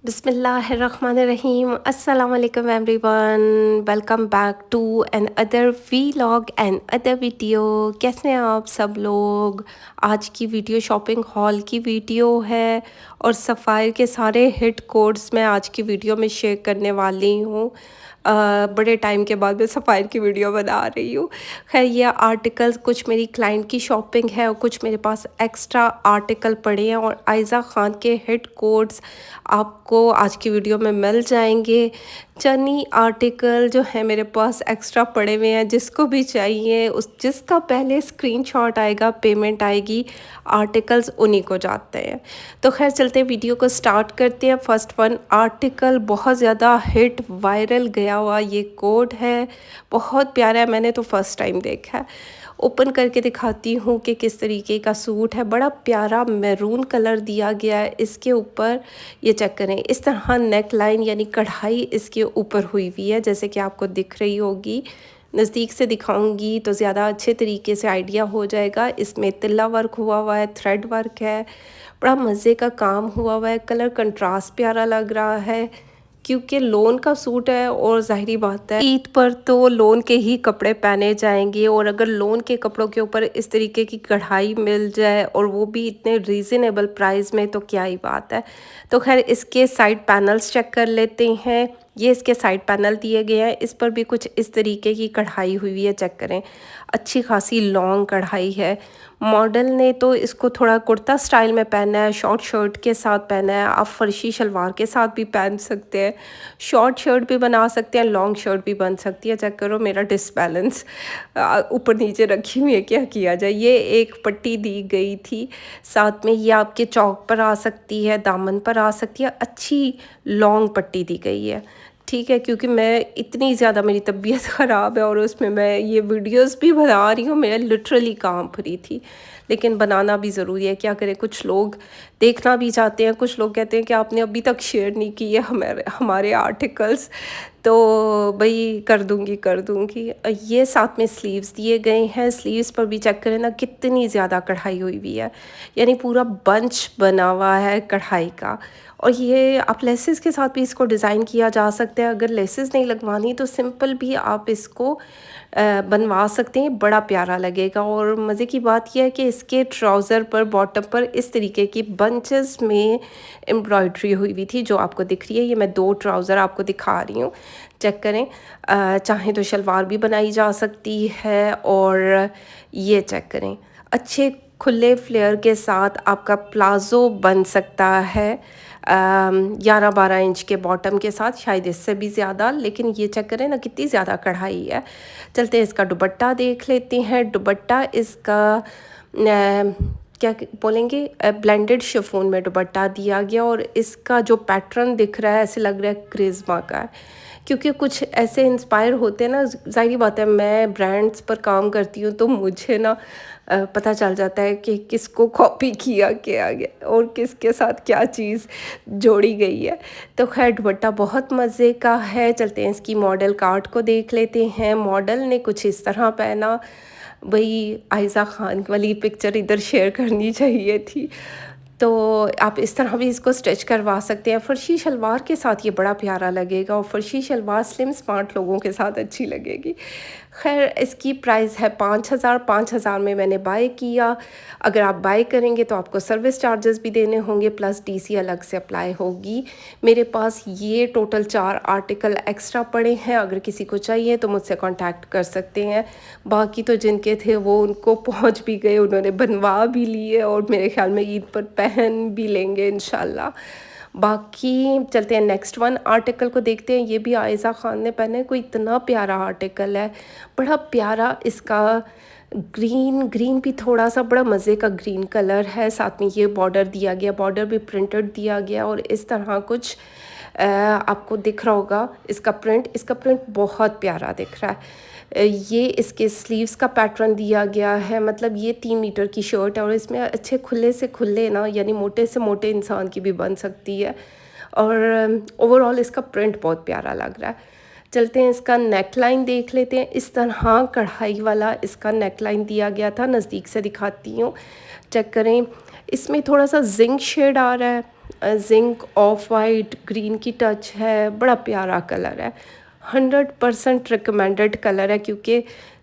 बिस्मिल्लाहिर्रहमानिर्रहीम अस्सलाम वालेकुम everyone. Welcome back to another vlog and other video. कैसे हैं आप सब लोग? आज की वीडियो शॉपिंग हॉल की वीडियो है और सफ़ायर के सारे हिट कोड्स मैं आज की वीडियो में शेयर करने वाली हूँ। बड़े टाइम के बाद मैं सफ़ायर की वीडियो बना रही हूँ। खैर ये आर्टिकल्स कुछ मेरी क्लाइंट की शॉपिंग है और कुछ मेरे पास एक्स्ट्रा आर्टिकल पड़े हैं और आयज़ा ख़ान के हिट कोड्स आपको आज की वीडियो में मिल जाएंगे। चंद आर्टिकल जो है मेरे पास एक्स्ट्रा पड़े हुए हैं, जिसको भी चाहिए उस जिसका पहले स्क्रीनशॉट आएगा, पेमेंट आएगी, आर्टिकल्स उन्हीं को जाते हैं। तो खैर चलते हैं, वीडियो को स्टार्ट करते हैं। फर्स्ट वन आर्टिकल बहुत ज़्यादा हिट वायरल गया हुआ ये कोड है, बहुत प्यारा है, मैंने तो फर्स्ट टाइम देखा है। ओपन करके दिखाती हूँ कि किस तरीके का सूट है। बड़ा प्यारा मैरून कलर दिया गया है इसके ऊपर। ये चेक करें, इस तरह नेक लाइन यानी कढ़ाई इसके ऊपर हुई हुई है, जैसे कि आपको दिख रही होगी। नज़दीक से दिखाऊंगी तो ज़्यादा अच्छे तरीके से आइडिया हो जाएगा। इसमें तिल्ला वर्क हुआ हुआ है, थ्रेड वर्क है, बड़ा मज़े का काम हुआ हुआ है। कलर कंट्रास्ट प्यारा लग रहा है क्योंकि लोन का सूट है और ज़ाहिरी बात है ईद पर तो लोन के ही कपड़े पहने जाएंगे, और अगर लोन के कपड़ों के ऊपर इस तरीके की कढ़ाई मिल जाए और वो भी इतने रीज़नेबल प्राइस में, तो क्या ही बात है। तो खैर इसके साइड पैनल्स चेक कर लेते हैं। ये इसके साइड पैनल दिए गए हैं, इस पर भी कुछ इस तरीके की कढ़ाई हुई है, चेक करें, अच्छी खासी लॉन्ग कढ़ाई है। मॉडल ने तो इसको थोड़ा कुर्ता स्टाइल में पहना है, शॉर्ट शर्ट के साथ पहना है। आप फर्शी शलवार के साथ भी पहन सकते हैं, शॉर्ट शर्ट भी बना सकते हैं, लॉन्ग शर्ट भी बन सकती है। चेक करो मेरा डिसबैलेंस ऊपर नीचे रखी हुई है, क्या किया जाए। ये एक पट्टी दी गई थी, साथ में ये आपके चौक पर आ सकती है, दामन पर आ सकती है, अच्छी लॉन्ग पट्टी दी गई है। ठीक है, क्योंकि मैं इतनी ज़्यादा मेरी तबीयत ख़राब है और उसमें मैं ये वीडियोस भी बना रही हूँ, मेरा लिटरली काम फ्री थी, लेकिन बनाना भी ज़रूरी है। क्या करें, कुछ लोग देखना भी चाहते हैं, कुछ लोग कहते हैं कि आपने अभी तक शेयर नहीं किए हमारे हमारे आर्टिकल्स, तो भाई कर दूँगी कर दूँगी। ये साथ में स्लीव्स दिए गए हैं, स्लीव्स पर भी चेक करें ना कितनी ज़्यादा कढ़ाई हुई हुई है, यानी पूरा बंच बना हुआ है कढ़ाई का। और ये आप लेसेस के साथ भी इसको डिज़ाइन किया जा सकता है। अगर लेसेस नहीं लगवानी तो सिंपल भी आप इसको बनवा सकते हैं, बड़ा प्यारा लगेगा। और मज़े की बात यह है कि इसके ट्राउज़र पर, बॉटम पर इस तरीके की बंचेस में एम्ब्रॉयडरी हुई हुई थी, जो आपको दिख रही है। ये मैं दो ट्राउज़र आपको दिखा रही हूँ, चेक करें। चाहें तो शलवार भी बनाई जा सकती है। और ये चेक करें, अच्छे खुले फ्लेयर के साथ आपका प्लाज़ो बन सकता है 11-12 इंच के बॉटम के साथ, शायद इससे भी ज़्यादा, लेकिन ये चेक करें ना कितनी ज़्यादा कढ़ाई है। चलते हैं इसका दुपट्टा देख लेते हैं। दुपट्टा इसका क्या बोलेंगे, ब्लेंडेड शिफॉन में दुपट्टा दिया गया, और इसका जो पैटर्न दिख रहा है ऐसे लग रहा है क्रिस्मा का है, क्योंकि कुछ ऐसे इंस्पायर होते हैं ना। ज़ाहिर बात है, मैं ब्रांड्स पर काम करती हूँ तो मुझे ना पता चल जाता है कि किसको कॉपी किया गया और किसके साथ क्या चीज़ जोड़ी गई है। तो खैर दुपट्टा बहुत मज़े का है। चलते हैं इसकी मॉडल कार्ड को देख लेते हैं। मॉडल ने कुछ इस तरह पहना, भाई आयज़ा ख़ान वाली पिक्चर इधर शेयर करनी चाहिए थी। तो आप इस तरह भी इसको स्टिच करवा सकते हैं। फ़र्शी शलवार के साथ ये बड़ा प्यारा लगेगा, और फ़र्शी शलवार स्लिम स्मार्ट लोगों के साथ अच्छी लगेगी। खैर इसकी प्राइस है 5000। 5000 में मैंने बाय किया। अगर आप बाय करेंगे तो आपको सर्विस चार्जेस भी देने होंगे, प्लस डीसी अलग से अप्लाई होगी। मेरे पास ये टोटल 4 आर्टिकल एक्स्ट्रा पड़े हैं, अगर किसी को चाहिए तो मुझसे कांटेक्ट कर सकते हैं। बाकी तो जिनके थे वो उनको पहुंच भी गए, उन्होंने बनवा भी लिए और मेरे ख्याल में ईद पर पहन भी लेंगे इंशाल्लाह। बाकी चलते हैं नेक्स्ट वन आर्टिकल को देखते हैं। ये भी आयज़ा ख़ान ने पहने, कोई इतना प्यारा आर्टिकल है, बड़ा प्यारा। इसका ग्रीन भी थोड़ा सा बड़ा मज़े का ग्रीन कलर है, साथ में ये बॉर्डर दिया गया, बॉर्डर भी प्रिंटेड दिया गया, और इस तरह कुछ आपको दिख रहा होगा इसका प्रिंट बहुत प्यारा दिख रहा है। ये इसके स्लीव्स का पैटर्न दिया गया है, मतलब ये 3 मीटर की शर्ट है और इसमें अच्छे खुले से खुले ना, यानी मोटे से मोटे इंसान की भी बन सकती है। और ओवरऑल इसका प्रिंट बहुत प्यारा लग रहा है। चलते हैं इसका नेक लाइन देख लेते हैं। इस तरह कढ़ाई वाला इसका नेक लाइन दिया गया था, नज़दीक से दिखाती हूँ, चेक करें। इसमें थोड़ा सा जिंक शेड आ रहा है, जिंक ऑफ वाइट ग्रीन की टच है, बड़ा प्यारा कलर है। 100% रिकमेंडेड कलर है क्योंकि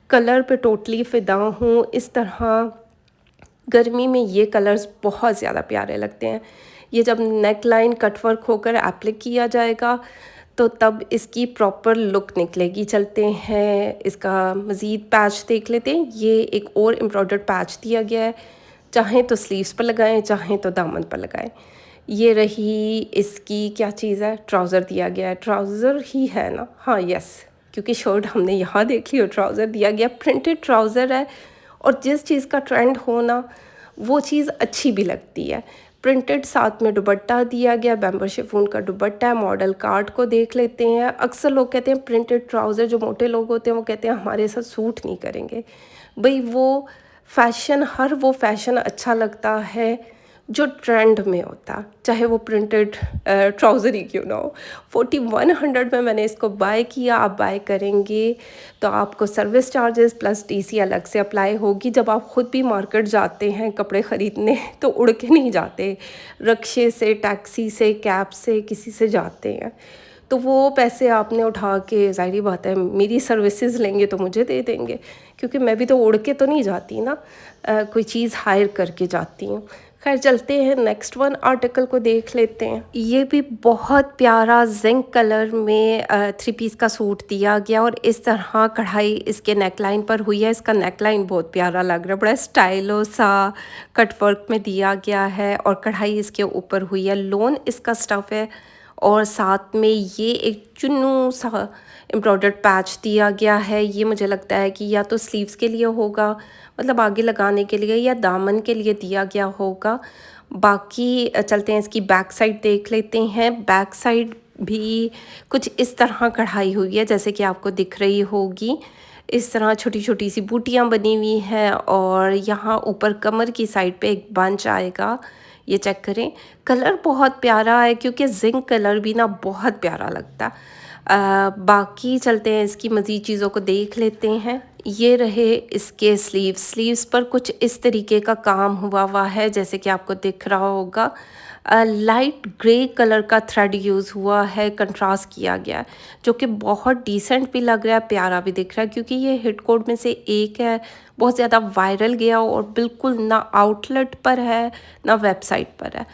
कलर पे टोटली फ़िदा हूँ। इस तरह गर्मी में ये कलर्स बहुत ज़्यादा प्यारे लगते हैं। ये जब नेक लाइन कट वर्क होकर एप्लिक किया जाएगा तो तब इसकी प्रॉपर लुक निकलेगी। चलते हैं इसका मज़ीद पैच देख लेते हैं। ये एक और एम्ब्रॉयडर्ड पैच दिया गया है, चाहें तो स्लीव्स पर लगाएं, चाहें तो दामन पर लगाएं। ये रही इसकी क्या चीज़ है, ट्राउज़र दिया गया है। ट्राउज़र ही है ना, हाँ यस, क्योंकि शर्ट हमने यहाँ देख ली और ट्राउज़र दिया गया, प्रिंटेड ट्राउज़र है। और जिस चीज़ का ट्रेंड हो ना, वो चीज़ अच्छी भी लगती है। प्रिंटेड साथ में दुपट्टा दिया गया, बैम्बू शिफॉन का दुपट्टा है। मॉडल कार्ड को देख लेते हैं। अक्सर लोग कहते हैं प्रिंटेड ट्राउज़र, जो मोटे लोग होते हैं वो कहते हैं हमारे साथ सूट नहीं करेंगे। भाई वो फ़ैशन, हर वो फ़ैशन अच्छा लगता है जो ट्रेंड में होता, चाहे वो प्रिंटेड ट्राउज़र ही क्यों ना हो। 4100 में मैंने इसको बाय किया। आप बाय करेंगे तो आपको सर्विस चार्जेस प्लस टीसी अलग से अप्लाई होगी। जब आप ख़ुद भी मार्केट जाते हैं कपड़े ख़रीदने तो उड़ के नहीं जाते, रिक्शे से, टैक्सी से, कैब से, किसी से जाते हैं। तो वो पैसे आपने उठा के, ज़ाहिर बात है मेरी सर्विसेज लेंगे तो मुझे दे देंगे, क्योंकि मैं भी तो उड़ के तो नहीं जाती ना, कोई चीज़ हायर करके जाती हूँ। खैर चलते हैं नेक्स्ट वन आर्टिकल को देख लेते हैं। ये भी बहुत प्यारा जिंक कलर में 3 पीस का सूट दिया गया और इस तरह कढ़ाई इसके नेकलाइन पर हुई है। इसका नेकलाइन बहुत प्यारा लग रहा है, बड़ा स्टाइलो सा कट वर्क में दिया गया है और कढ़ाई इसके ऊपर हुई है। लोन इसका स्टफ़ है और साथ में ये एक चुन्नू सा एम्ब्रॉयडर्ड पैच दिया गया है। ये मुझे लगता है कि या तो स्लीव्स के लिए होगा, मतलब आगे लगाने के लिए, या दामन के लिए दिया गया होगा। बाकी चलते हैं इसकी बैक साइड देख लेते हैं। बैक साइड भी कुछ इस तरह कढ़ाई हुई है जैसे कि आपको दिख रही होगी। इस तरह छोटी छोटी सी बूटियाँ बनी हुई हैं और यहाँ ऊपर कमर की साइड पे एक बंच आएगा। ये चेक करें, कलर बहुत प्यारा है क्योंकि जिंक कलर भी ना बहुत प्यारा लगता है। बाकी चलते हैं इसकी मज़ीद चीज़ों को देख लेते हैं। ये रहे इसके स्लीव्स पर कुछ इस तरीके का काम हुआ है जैसे कि आपको दिख रहा होगा। लाइट ग्रे कलर का थ्रेड यूज़ हुआ है, कंट्रास्ट किया गया है, जो कि बहुत डिसेंट भी लग रहा है, प्यारा भी दिख रहा है क्योंकि ये हिट कोड में से एक है। बहुत ज़्यादा वायरल गया और बिल्कुल ना आउटलेट पर है ना वेबसाइट पर है।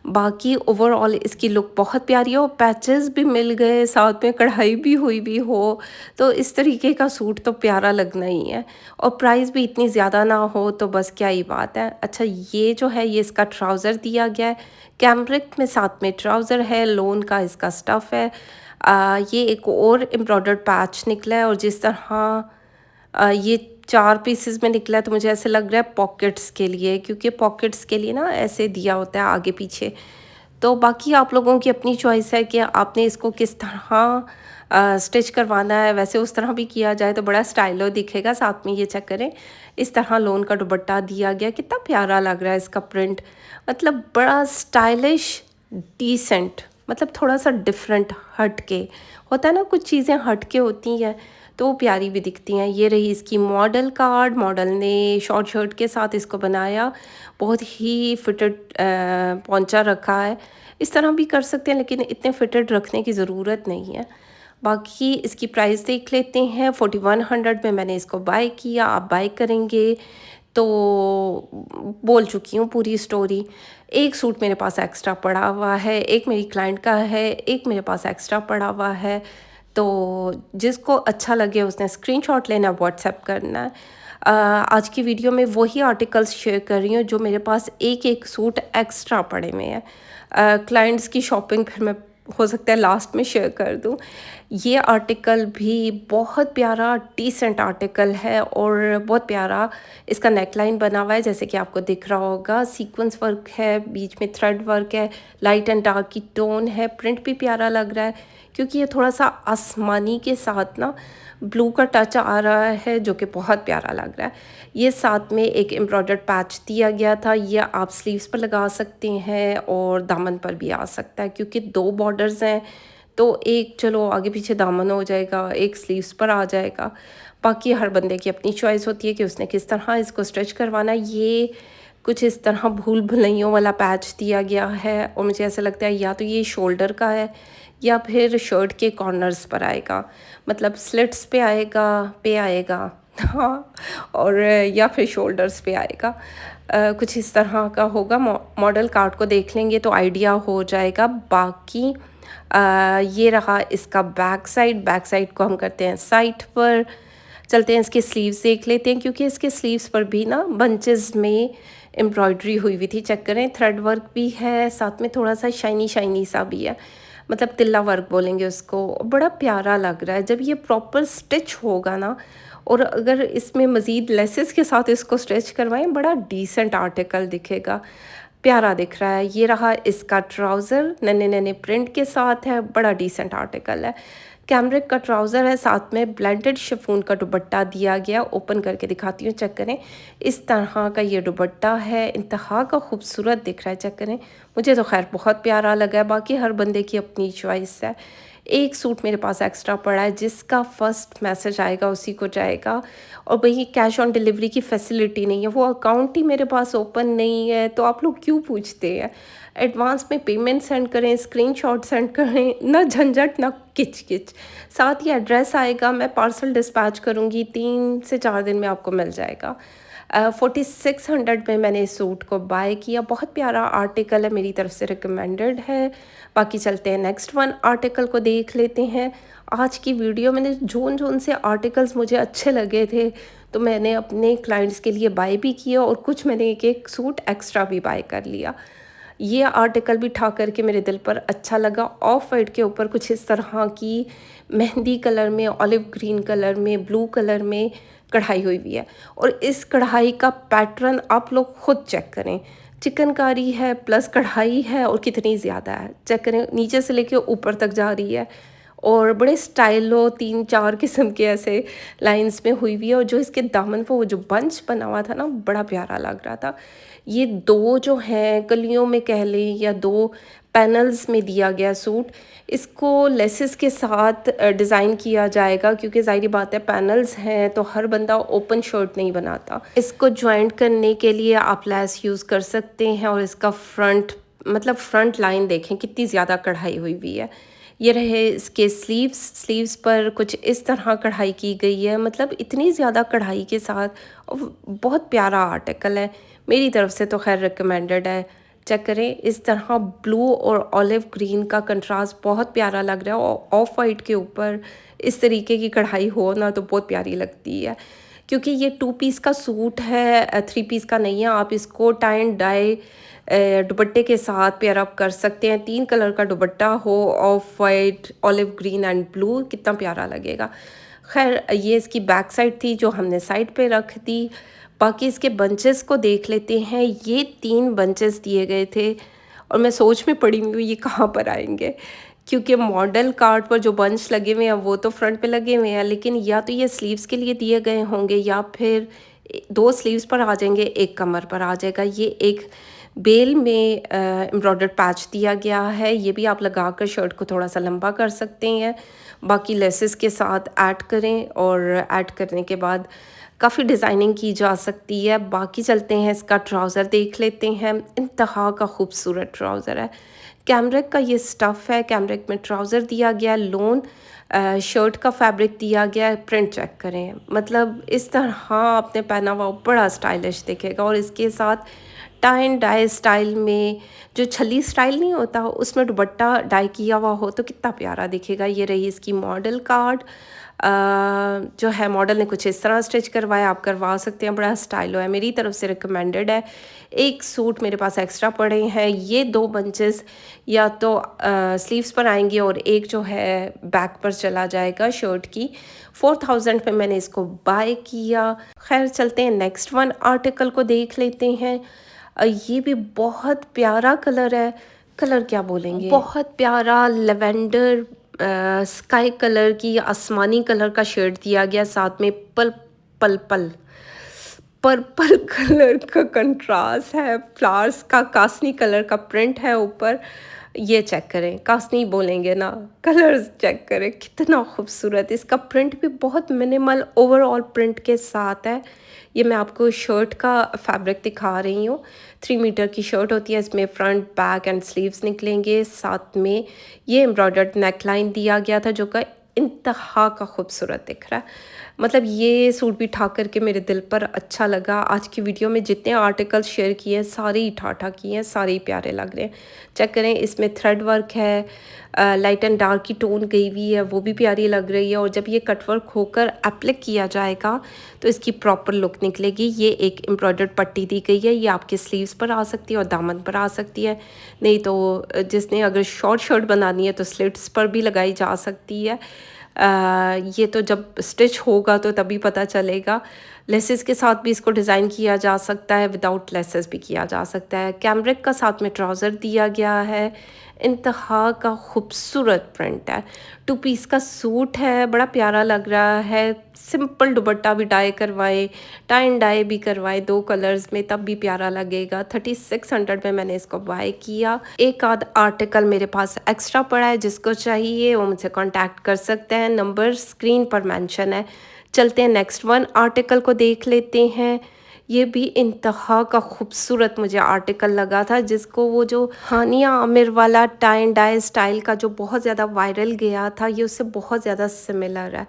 बाकी ओवरऑल इसकी लुक बहुत प्यारी है और पैचेस भी मिल गए, साथ में कढ़ाई भी हुई भी हो, तो इस तरीके का सूट तो प्यारा लगना ही है। और प्राइस भी इतनी ज़्यादा ना हो तो बस क्या ही बात है। अच्छा, ये जो है ये इसका ट्राउज़र दिया गया है, कैमरिक में साथ में ट्राउज़र है, लोन का इसका स्टफ़ है। ये एक और एम्ब्रॉयडर्ड पैच निकला है और जिस तरह ये 4 पीसेस में निकला है तो मुझे ऐसे लग रहा है पॉकेट्स के लिए, क्योंकि पॉकेट्स के लिए ना ऐसे दिया होता है आगे पीछे। तो बाकी आप लोगों की अपनी चॉइस है कि आपने इसको किस तरह स्टिच करवाना है। वैसे उस तरह भी किया जाए तो बड़ा स्टाइलो दिखेगा। साथ में ये चेक करें, इस तरह लोन का दुपट्टा दिया गया, कितना प्यारा लग रहा है इसका प्रिंट, मतलब बड़ा स्टाइलिश, डिसेंट, मतलब थोड़ा सा डिफरेंट, हट के होता है ना, कुछ चीज़ें हट के होती हैं तो वो प्यारी भी दिखती हैं। ये रही इसकी मॉडल कार्ड। मॉडल ने शॉर्ट शर्ट के साथ इसको बनाया, बहुत ही फिटेड पोंचा रखा है। इस तरह भी कर सकते हैं लेकिन इतने फिटेड रखने की ज़रूरत नहीं है। बाकी इसकी प्राइस देख लेते हैं। 4100 में मैंने इसको बाय किया। आप बाय करेंगे तो बोल चुकी हूँ पूरी स्टोरी। एक सूट मेरे पास एक्स्ट्रा पड़ा हुआ है, एक मेरी क्लाइंट का है, एक मेरे पास एक्स्ट्रा पड़ा हुआ है। तो जिसको अच्छा लगे उसने स्क्रीनशॉट लेना, व्हाट्सएप करना है। आज की वीडियो में वही आर्टिकल्स शेयर कर रही हूँ जो मेरे पास एक एक सूट एक्स्ट्रा पड़े हुए हैं। क्लाइंट्स की शॉपिंग फिर मैं हो सकता है लास्ट में शेयर कर दूँ। ये आर्टिकल भी बहुत प्यारा डिसेंट आर्टिकल है और बहुत प्यारा इसका नेकलाइन बना हुआ है जैसे कि आपको दिख रहा होगा। सीक्वेंस वर्क है, बीच में थ्रेड वर्क है, लाइट एंड डार्क की टोन है। प्रिंट भी प्यारा लग रहा है क्योंकि ये थोड़ा सा आसमानी के साथ ना ब्लू का टच आ रहा है जो कि बहुत प्यारा लग रहा है। ये साथ में एक एम्ब्रॉयडर्ड पैच दिया गया था। ये आप स्लीव्स पर लगा सकते हैं और दामन पर भी आ सकता है क्योंकि 2 बॉर्डर्स हैं, तो एक चलो आगे पीछे दामन हो जाएगा, एक स्लीव्स पर आ जाएगा। बाकी हर बंदे की अपनी चॉइस होती है कि उसने किस तरह इसको स्टिच करवाना है। ये कुछ इस तरह भूल भुलैयों वाला पैच दिया गया है और मुझे ऐसा लगता है या तो ये शोल्डर का है या फिर शर्ट के कॉर्नर्स पर आएगा, मतलब स्लिट्स पे आएगा हाँ, और या फिर शोल्डर्स पे आएगा। कुछ इस तरह का होगा। मॉडल कार्ड को देख लेंगे तो आइडिया हो जाएगा। बाकी ये रहा इसका बैक साइड को हम करते हैं साइड पर। चलते हैं इसके स्लीव्स देख लेते हैं, क्योंकि इसके स्लीव्स पर भी ना बंचेस में एम्ब्रॉयडरी हुई हुई थी। चेक करें, थ्रेड वर्क भी है, साथ में थोड़ा सा शाइनी शाइनी सा भी है, मतलब तिल्ला वर्क बोलेंगे उसको। बड़ा प्यारा लग रहा है जब ये प्रॉपर स्टिच होगा ना, और अगर इसमें मज़ीद लेसेस के साथ इसको स्टिच करवाएं, बड़ा डिसेंट आर्टिकल दिखेगा, प्यारा दिख रहा है। ये रहा इसका ट्राउज़र, नन्हे नन्हे प्रिंट के साथ है, बड़ा डिसेंट आर्टिकल है। कैमरिक का ट्राउज़र है, साथ में ब्लेंडेड शिफॉन का दुपट्टा दिया गया। ओपन करके दिखाती हूँ, चेक करें, इस तरह का ये दुपट्टा है, इंतहा का खूबसूरत दिख रहा है। चेक करें, मुझे तो खैर बहुत प्यारा लगा है, बाकी हर बंदे की अपनी चॉइस है। एक सूट मेरे पास एक्स्ट्रा पड़ा है, जिसका फर्स्ट मैसेज आएगा उसी को जाएगा। और वही कैश ऑन डिलीवरी की फैसिलिटी नहीं है, वो अकाउंट ही मेरे पास ओपन नहीं है, तो आप लोग क्यों पूछते हैं। एडवांस में पेमेंट सेंड करें, स्क्रीनशॉट सेंड करें, ना झंझट ना किच किच। साथ ही एड्रेस आएगा, मैं पार्सल डिस्पैच करूँगी, 3 से 4 दिन में आपको मिल जाएगा। 4600 में मैंने इस सूट को बाय किया। बहुत प्यारा आर्टिकल है, मेरी तरफ से रिकमेंडेड है। बाकी चलते हैं नेक्स्ट वन आर्टिकल को देख लेते हैं। आज की वीडियो मैंने जोन से आर्टिकल्स मुझे अच्छे लगे थे, तो मैंने अपने क्लाइंट्स के लिए बाय भी किया, और कुछ मैंने एक एक सूट एक्स्ट्रा भी बाय कर लिया। ये आर्टिकल भी ठा करके मेरे दिल पर अच्छा लगा। ऑफ वाइट के ऊपर कुछ इस तरह की मेहंदी कलर में, ऑलिव ग्रीन कलर में, ब्लू कलर में कढ़ाई हुई हुई है, और इस कढ़ाई का पैटर्न आप लोग खुद चेक करें। चिकनकारी है प्लस कढ़ाई है, और कितनी ज़्यादा है, चेक करें, नीचे से लेके ऊपर तक जा रही है, और बड़े स्टाइलो 3-4 किस्म के ऐसे लाइंस में हुई हुई है। और जो इसके दामन पर वो जो बंच बना हुआ था ना, बड़ा प्यारा लग रहा था। ये 2 जो हैं कलियों में कह लें, या 2 पैनल्स में दिया गया सूट, इसको लेसेस के साथ डिज़ाइन किया जाएगा, क्योंकि ज़ाहिर बात है पैनल्स हैं तो हर बंदा ओपन शर्ट नहीं बनाता। इसको जॉइंट करने के लिए आप लेस यूज़ कर सकते हैं। और इसका फ्रंट लाइन देखें, कितनी ज़्यादा कढ़ाई हुई हुई है। ये रहे इसके स्लीव्स पर कुछ इस तरह कढ़ाई की गई है, मतलब इतनी ज़्यादा कढ़ाई के साथ, और बहुत प्यारा आर्टिकल है, मेरी तरफ से तो खैर रिकमेंडेड है। चेक करें, इस तरह ब्लू और ऑलिव ग्रीन का कंट्रास्ट बहुत प्यारा लग रहा है, और ऑफ वाइट के ऊपर इस तरीके की कढ़ाई हो ना तो बहुत प्यारी लगती है। क्योंकि ये 2 पीस का सूट है, 3 पीस का नहीं है। आप इसको टाई एंड डाई दुपट्टे के साथ पेयर अप कर सकते हैं। 3 कलर का दुपट्टा हो, of white, olive green and blue, कितना प्यारा लगेगा। खैर, ये इसकी बैक साइड थी जो हमने साइड पे रख दी। बाकी इसके बंचेस को देख लेते हैं। ये 3 बंचेस दिए गए थे, और मैं सोच में पड़ी हुई हूँ ये कहाँ पर आएंगे, क्योंकि मॉडल कार्ड पर जो बंच लगे हुए हैं वो तो फ्रंट पे लगे हुए हैं, लेकिन या तो ये स्लीव्स के लिए दिए गए होंगे, या फिर 2 स्लीव्स पर आ जाएंगे, 1 कमर पर आ जाएगा। ये एक बेल में एम्ब्रॉयडर्ड पैच दिया गया है, ये भी आप लगाकर शर्ट को थोड़ा सा लंबा कर सकते हैं। बाकी लेसेस के साथ ऐड करें, और ऐड करने के बाद काफ़ी डिज़ाइनिंग की जा सकती है। बाकी चलते हैं इसका ट्राउज़र देख लेते हैं। इंतहा का खूबसूरत ट्राउज़र है, कैमरिक का ये स्टफ़ है, कैमरिक में ट्राउज़र दिया गया, लोन शर्ट का फैब्रिक दिया गया है। प्रिंट चेक करें, मतलब इस तरह आपने पहना हुआ बड़ा स्टाइलिश दिखेगा। और इसके साथ टाई एंड डाई स्टाइल में, जो छली स्टाइल नहीं होता, उसमें दुपट्टा डाई किया हुआ हो तो कितना प्यारा दिखेगा। ये रही इसकी मॉडल कार्ड। जो है मॉडल ने कुछ इस तरह स्टिच करवाया, आप करवा सकते हैं, बड़ा स्टाइलो है, मेरी तरफ से रिकमेंडेड है। एक सूट मेरे पास एक्स्ट्रा पड़े हैं, ये 2 बंचेस या तो स्लीव्स पर आएंगे, और एक जो है बैक पर चला जाएगा शर्ट की। 4000 पे मैंने इसको बाय किया। खैर, चलते हैं नेक्स्ट वन आर्टिकल को देख लेते हैं। ये भी बहुत प्यारा कलर है, कलर क्या बोलेंगे, बहुत प्यारा लेवेंडर स्काई कलर की, आसमानी कलर का शेड दिया गया, साथ में पर्पल कलर का कंट्रास्ट है, फ्लावर्स का कासनी कलर का प्रिंट है ऊपर। ये चेक करें, कास्नी बोलेंगे ना, कलर्स चेक करें कितना खूबसूरत। इसका प्रिंट भी बहुत मिनिमल ओवरऑल प्रिंट के साथ है। ये मैं आपको शर्ट का फैब्रिक दिखा रही हूँ। 3 मीटर की शर्ट होती है, इसमें फ्रंट बैक एंड स्लीव्स निकलेंगे। साथ में ये एम्ब्रॉयडर्ड नेक लाइन दिया गया था जो कि इंतहा का खूबसूरत दिख रहा है। मतलब ये सूट भी ठा करके मेरे दिल पर अच्छा लगा। आज की वीडियो में जितने आर्टिकल्स शेयर किए हैं सारे ही ठा किए हैं, सारे ही प्यारे लग रहे हैं। चेक करें, इसमें थ्रेड वर्क है, लाइट एंड डार्क की टोन गई हुई है, वो भी प्यारी लग रही है। और जब ये कट वर्क होकर एप्लिक किया जाएगा तो इसकी प्रॉपर लुक निकलेगी। ये एक एम्ब्रॉयडर्ड पट्टी दी गई है, ये आपके स्लीव्स पर आ सकती है और दामन पर आ सकती है। नहीं तो जिसने अगर शॉर्ट शर्ट बनानी है तो स्लिट्स पर भी लगाई जा सकती है। ये तो जब स्टिच होगा तो तभी पता चलेगा। लेसेस के साथ भी इसको डिज़ाइन किया जा सकता है, विदाउट लेसेस भी किया जा सकता है। कैमरिक का साथ में ट्राउज़र दिया गया है, इंतहा का खूबसूरत प्रिंट है। 2 पीस का सूट है, बड़ा प्यारा लग रहा है। सिंपल दुपट्टा भी डाई करवाए, टाई एंड डाई भी करवाए 2 कलर्स में, तब भी प्यारा लगेगा। 3600 में मैंने इसको बाय किया। एक आध आर्टिकल मेरे पास एक्स्ट्रा पड़ा है, जिसको चाहिए वो मुझसे कांटेक्ट कर सकते हैं, नंबर स्क्रीन पर मेंशन है। चलते हैं नेक्स्ट वन आर्टिकल को देख लेते हैं। ये भी इंतहा का खूबसूरत मुझे आर्टिकल लगा था, जिसको वो जो हानिया आमिर वाला टाई एंड डाई स्टाइल का जो बहुत ज़्यादा वायरल गया था, ये उससे बहुत ज़्यादा सिमिलर है।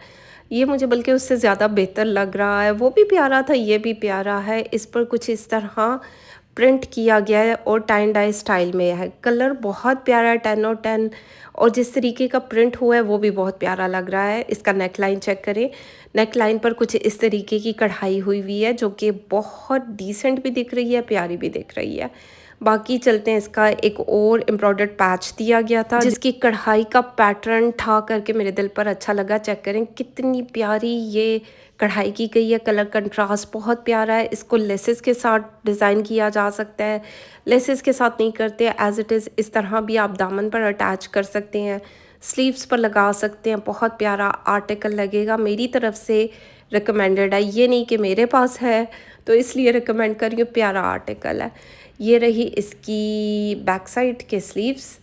ये मुझे बल्कि उससे ज़्यादा बेहतर लग रहा है। वो भी प्यारा था, ये भी प्यारा है। इस पर कुछ इस तरह प्रिंट किया गया है और टाई एंड डाई स्टाइल में है। कलर बहुत प्यारा है, 10 और 10। और जिस तरीके का प्रिंट हुआ है वो भी बहुत प्यारा लग रहा है। इसका नेक लाइन चेक करें, नेक लाइन पर कुछ इस तरीके की कढ़ाई हुई हुई है जो कि बहुत डिसेंट भी दिख रही है, प्यारी भी दिख रही है। बाकी चलते हैं, इसका एक और एम्ब्रॉयडर्ड पैच दिया गया था जिसकी कढ़ाई का पैटर्न ठा करके मेरे दिल पर अच्छा लगा। चेक करें कितनी प्यारी ये कढ़ाई की गई है, कलर कंट्रास्ट बहुत प्यारा है। इसको लेसेस के साथ डिज़ाइन किया जा सकता है, लेसेस के साथ नहीं करते, एज इट इज़ इस तरह भी आप दामन पर अटैच कर सकते हैं, स्लीव्स पर लगा सकते हैं। बहुत प्यारा आर्टिकल लगेगा, मेरी तरफ से रिकमेंडेड है। ये नहीं कि मेरे पास है तो इसलिए रिकमेंड कर रही हूँ, प्यारा आर्टिकल है। ये रही इसकी बैक साइड के स्लीव्स,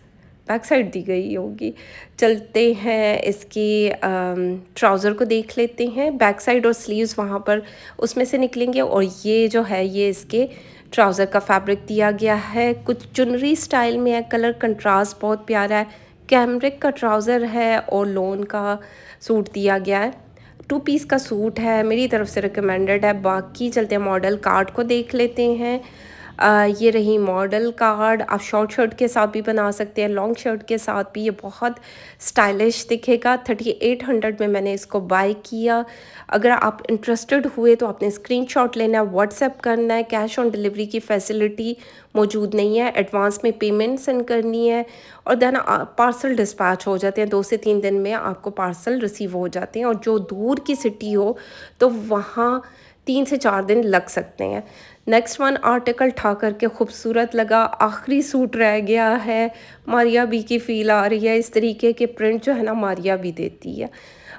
बैक साइड दी गई होगी। चलते हैं इसकी ट्राउज़र को देख लेते हैं। बैक साइड और स्लीव्स वहाँ पर उसमें से निकलेंगे। और ये जो है ये इसके ट्राउज़र का फैब्रिक दिया गया है, कुछ चुनरी स्टाइल में है, कलर कंट्रास्ट बहुत प्यारा है। कैमरिक का ट्राउज़र है और लोन का सूट दिया गया है। 2 पीस का सूट है, मेरी तरफ से रिकमेंडेड है। बाकी चलते हैं मॉडल कार्ड को देख लेते हैं। ये रही मॉडल कार्ड। आप शॉर्ट शर्ट के साथ भी बना सकते हैं, लॉन्ग शर्ट के साथ भी। ये बहुत स्टाइलिश दिखेगा। 3800 में मैंने इसको बाय किया। अगर आप इंटरेस्टेड हुए तो आपने स्क्रीनशॉट लेना है, व्हाट्सएप करना है। कैश ऑन डिलीवरी की फैसिलिटी मौजूद नहीं है, एडवांस में पेमेंट सेंड करनी है और देन पार्सल डिस्पैच हो जाते हैं। 2 से 3 दिन में आपको पार्सल रिसीव हो जाते हैं। और जो दूर की सिटी हो तो वहाँ 3 से 4 दिन लग सकते हैं। नेक्स्ट वन आर्टिकल ठा करके खूबसूरत लगा। आखिरी सूट रह गया है, मारिया बी की फ़ील आ रही है। इस तरीके के प्रिंट जो है ना मारिया बी देती है।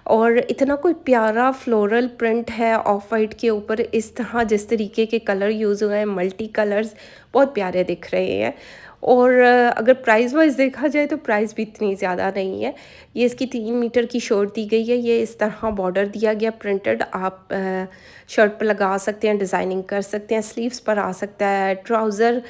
और इतना कोई प्यारा फ्लोरल प्रिंट है ऑफ वाइट के ऊपर, इस तरह जिस तरीके के कलर यूज़ हुए हैं, मल्टी कलर्स, बहुत प्यारे दिख रहे हैं। और अगर प्राइस वाइज देखा जाए तो प्राइस भी इतनी ज़्यादा नहीं है। ये इसकी 3 मीटर की शर्ट दी गई है। ये इस तरह बॉर्डर दिया गया प्रिंटेड, आप शर्ट पर लगा सकते हैं, डिज़ाइनिंग कर सकते हैं, स्लीव्स पर आ सकता है, ट्राउज़र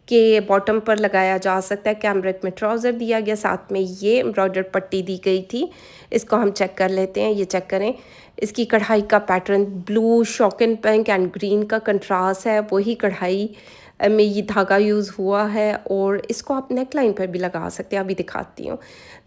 के बॉटम पर लगाया जा सकता है। कैमरिक में ट्राउज़र दिया गया, साथ में ये एम्ब्रॉयडर पट्टी दी गई थी। इसको हम चेक कर लेते हैं। ये चेक करें, इसकी कढ़ाई का pattern blue, shocking pink and green का कंट्रास्ट है, वही कढ़ाई में ये धागा यूज़ हुआ है। और इसको आप नेक लाइन पर भी लगा सकते हैं, अभी दिखाती हूँ।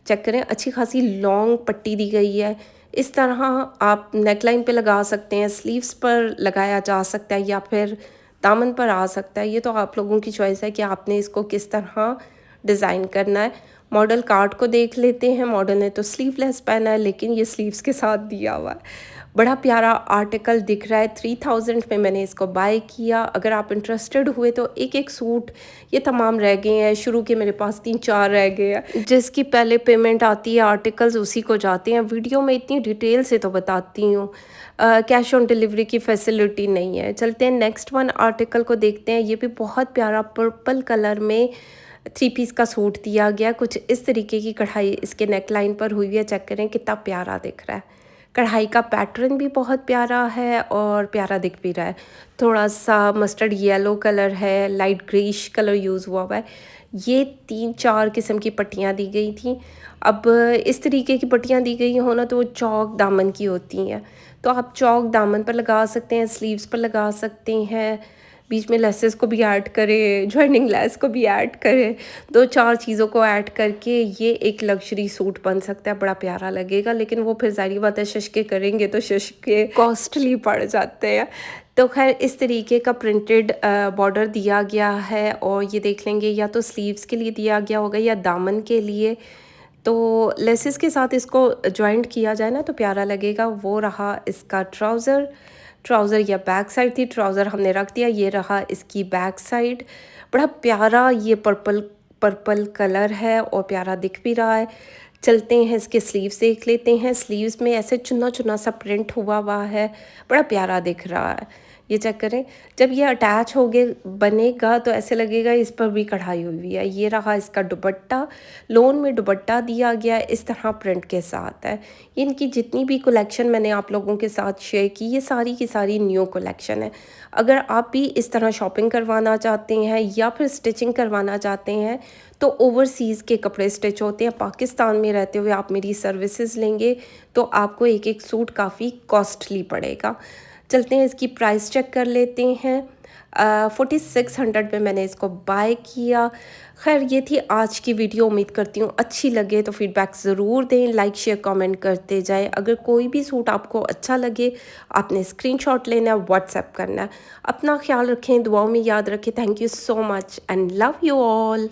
चेक करें, अच्छी खासी लॉन्ग पट्टी दी गई है। इस तरह आप नेक लाइन पे लगा सकते हैं, स्लीव्स पर लगाया जा सकता है या फिर दामन पर आ सकता है। ये तो आप लोगों की चॉइस है कि आपने इसको किस तरह डिज़ाइन करना है। मॉडल कार्ड को देख लेते हैं। मॉडल ने तो स्लीवलेस पहना है, लेकिन ये स्लीव्स के साथ दिया हुआ है। बड़ा प्यारा आर्टिकल दिख रहा है। 3000 में मैंने इसको बाय किया। अगर आप इंटरेस्टेड हुए तो एक एक सूट ये तमाम रह गए हैं, शुरू के मेरे पास 3-4 रह गए हैं। जिसकी पहले पेमेंट आती है आर्टिकल्स उसी को जाते हैं। वीडियो में इतनी डिटेल से तो बताती हूँ, कैश ऑन डिलीवरी की फैसिलिटी नहीं है। चलते हैं नेक्स्ट वन आर्टिकल को देखते हैं। ये भी बहुत प्यारा पर्पल कलर में थ्री पीस का सूट दिया गया। कुछ इस तरीके की कढ़ाई इसके नेक लाइन पर हुई है। चेक करें कितना प्यारा दिख रहा है। कढ़ाई का पैटर्न भी बहुत प्यारा है और प्यारा दिख भी रहा है। थोड़ा सा मस्टर्ड येलो कलर है, लाइट ग्रेइश कलर यूज़ हुआ हुआ है। ये 3-4 किस्म की पट्टियाँ दी गई थी। अब इस तरीके की पट्टियाँ दी गई हो ना तो वो चौक दामन की होती हैं, तो आप चौक दामन पर लगा सकते हैं, स्लीव्स पर लगा सकते हैं, बीच में लेसेस को भी ऐड करें, जॉइनिंग लेस को भी ऐड करें, 2-4 चीज़ों को ऐड करके ये एक लग्जरी सूट बन सकता है, बड़ा प्यारा लगेगा। लेकिन वो फिर ज़ाहिर बात है शश करेंगे तो शश के कॉस्टली पड़ जाते हैं। तो खैर इस तरीके का प्रिंटेड बॉर्डर दिया गया है और ये देख लेंगे या तो स्लीव्स के लिए दिया गया होगा या दामन के लिए। तो लेसेस के साथ इसको जॉइंट किया जाए ना तो प्यारा लगेगा। वो रहा इसका ट्राउज़र या बैक साइड थी, ट्राउज़र हमने रख दिया। ये रहा इसकी बैक साइड। बड़ा प्यारा ये पर्पल पर्पल कलर है और प्यारा दिख भी रहा है। चलते हैं इसके स्लीव्स देख लेते हैं। स्लीव्स में ऐसे चुना चुना सा प्रिंट हुआ हुआ है, बड़ा प्यारा दिख रहा है। ये चेक करें, जब ये अटैच हो गए बनेगा तो ऐसे लगेगा इस पर भी कढ़ाई हुई हुई है। ये रहा इसका दुपट्टा, लोन में दुपट्टा दिया गया इस तरह प्रिंट के साथ है। इनकी जितनी भी कलेक्शन मैंने आप लोगों के साथ शेयर की, ये सारी की सारी न्यू कलेक्शन है। अगर आप भी इस तरह शॉपिंग करवाना चाहते हैं या फिर स्टिचिंग करवाना चाहते हैं तो ओवरसीज़ के कपड़े स्टिच होते हैं। पाकिस्तान में रहते हुए आप मेरी सर्विसेज लेंगे तो आपको एक एक सूट काफ़ी कॉस्टली पड़ेगा। चलते हैं इसकी प्राइस चेक कर लेते हैं। 4600 में मैंने इसको बाय किया। खैर ये थी आज की वीडियो। उम्मीद करती हूँ अच्छी लगे तो फीडबैक ज़रूर दें, लाइक शेयर कमेंट करते जाएं। अगर कोई भी सूट आपको अच्छा लगे आपने स्क्रीनशॉट लेना है, व्हाट्सएप करना है। अपना ख्याल रखें, दुआओं में याद रखें। Thank you so much and love you all.